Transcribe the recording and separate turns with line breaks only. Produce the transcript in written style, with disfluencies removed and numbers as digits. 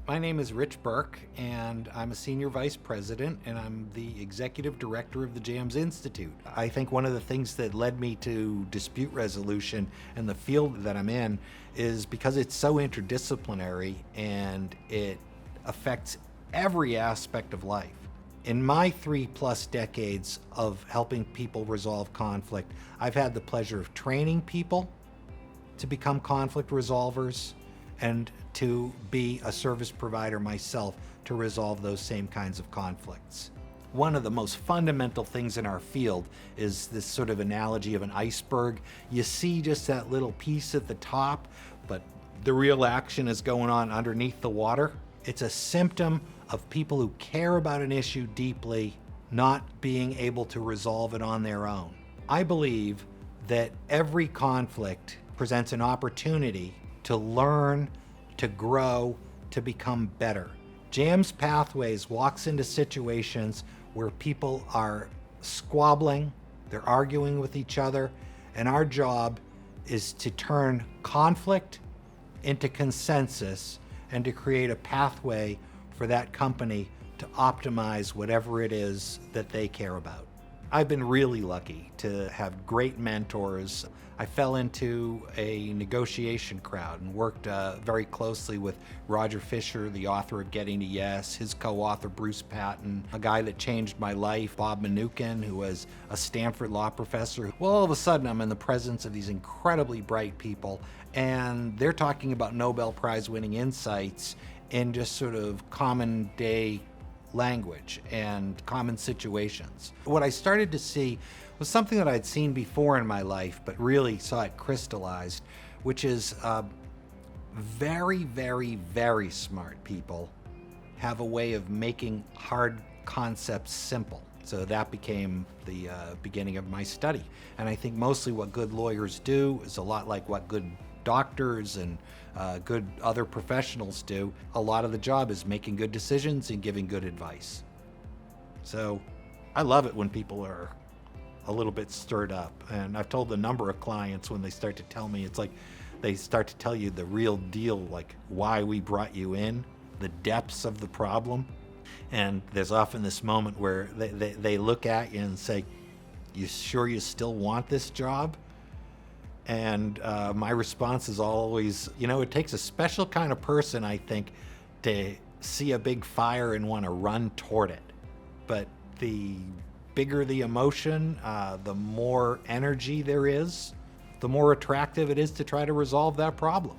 My name is Rich Birke, and I'm a senior vice president, and I'm the executive director of the JAMS Institute. I think one of the things that led me to dispute resolution and the field that I'm in is because it's so interdisciplinary and it affects every aspect of life. In my 3+ decades of helping people resolve conflict, I've had the pleasure of training people to become conflict resolvers and to be a service provider myself to resolve those same kinds of conflicts. One of the most fundamental things in our field is this sort of analogy of an iceberg. You see just that little piece at the top, but the real action is going on underneath the water. It's a symptom of people who care about an issue deeply not being able to resolve it on their own. I believe that every conflict presents an opportunity to learn, to grow, to become better. JAMS Pathways walks into situations where people are squabbling, they're arguing with each other, and our job is to turn conflict into consensus and to create a pathway for that company to optimize whatever it is that they care about. I've been really lucky to have great mentors. I fell into a negotiation crowd and worked very closely with Roger Fisher, the author of Getting to Yes, his co-author Bruce Patton, a guy that changed my life, Bob Mnookin, who was a Stanford law professor. Well, all of a sudden I'm in the presence of these incredibly bright people, and they're talking about Nobel Prize winning insights in just sort of common day language and common situations. What I started to see was something that I'd seen before in my life, but really saw it crystallized, which is very, very, very smart people have a way of making hard concepts simple. So that became the beginning of my study. And I think mostly what good lawyers do is a lot like what good doctors and good other professionals do. A lot of the job is making good decisions and giving good advice. So I love it when people are a little bit stirred up. And I've told a number of clients when they start to tell me, it's like they start to tell you the real deal, like why we brought you in, the depths of the problem. And there's often this moment where they look at you and say, "You sure you still want this job?" And my response is always, it takes a special kind of person, I think, to see a big fire and want to run toward it. But the bigger the emotion, the more energy there is, the more attractive it is to try to resolve that problem.